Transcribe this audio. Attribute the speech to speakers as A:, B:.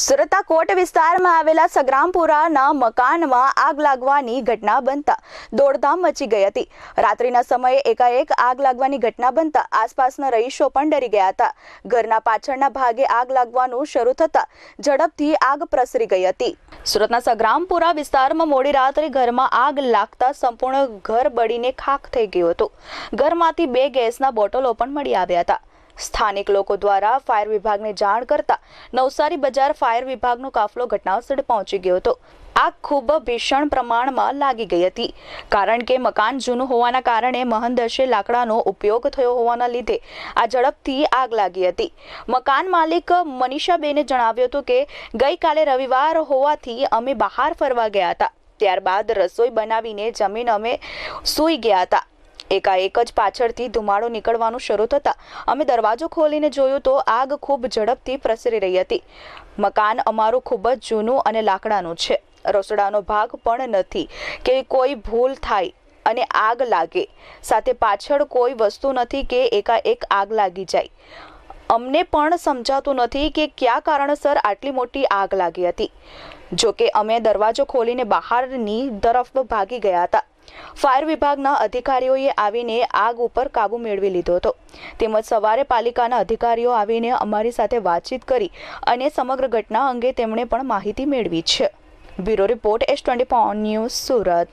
A: સુરતના કોટ વિસ્તારમાં આવેલા સગ્રામપુરાના મકાનમાં આગ લાગવાની ઘટના બનતા દોડધામ મચી ગઈ હતી। રાત્રિના સમયે એકાએક આગ લાગવાની ઘટના બનતા આસપાસના રહીશો પણ ડરી ગયા હતા। ઘરના પાછળના ભાગે આગ લાગવાનું શરૂ થતા ઝડપથી આગ પ્રસરી ગઈ હતી। સુરતના સગ્રામપુરા વિસ્તારમાં મોડી રાત્રે ઘરમાં આગ લાગતા સંપૂર્ણ ઘર બળીને ખાખ થઈ ગયું હતું। ઘરમાંથી 2 ગેસના બોટલો પણ મળી આવ્યા હતા। સ્થાનિક લોકો દ્વારા ફાયર વિભાગને જાણ કરતા નવસારી બજાર ફાયર વિભાગનો કાફલો ઘટનાસ્થળે પહોંચી ગયો હતો। આગ ખૂબ ભીષણ પ્રમાણમાં લાગી ગઈ હતી, કારણ કે મકાન જૂનું હોવાના કારણે મહંદશે લાકડાનો ઉપયોગ થયો હોવાના લીધે આ ઝડપથી આગ લાગી હતી। મકાન માલિક મનીષાબેને જણાવ્યું હતું કે ગઈકાલે રવિવાર હોવાથી અમે બહાર ફરવા ગયા હતા। ત્યારબાદ રસોઈ બનાવીને જમીને અમે સૂઈ ગયા હતા। એકાએક જ પાછળથી ધુમાડો નીકળવાનું શરૂ થતાં અમે દરવાજો ખોલીને જોયું તો આગ ખૂબ ઝડપથી પ્રસરી રહી હતી। મકાન અમારું ખૂબ જ જૂનું અને લાકડાનું છે। રસોડાનો ભાગ પણ નથી કે કોઈ ભૂલ થાય અને આગ લાગે, સાથે પાછળ કોઈ વસ્તુ નથી કે એકાએક આગ લાગી જાય। અમને પણ સમજાતું નથી કે કયા કારણસર આટલી મોટી આગ લાગી હતી। જો કે અમે દરવાજો ખોલીને બહારની તરફ ભાગી ગયા હતા। ફાયર વિભાગના અધિકારીઓએ આવીને આગ ઉપર કાબુ મેળવી લીધો હતો। તેમજ સવારે પાલિકાના અધિકારીઓ આવીને અમારી સાથે વાતચીત કરી અને સમગ્ર ઘટના અંગે તેમણે પણ માહિતી મેળવી છે। Bureau report S24 news Surat.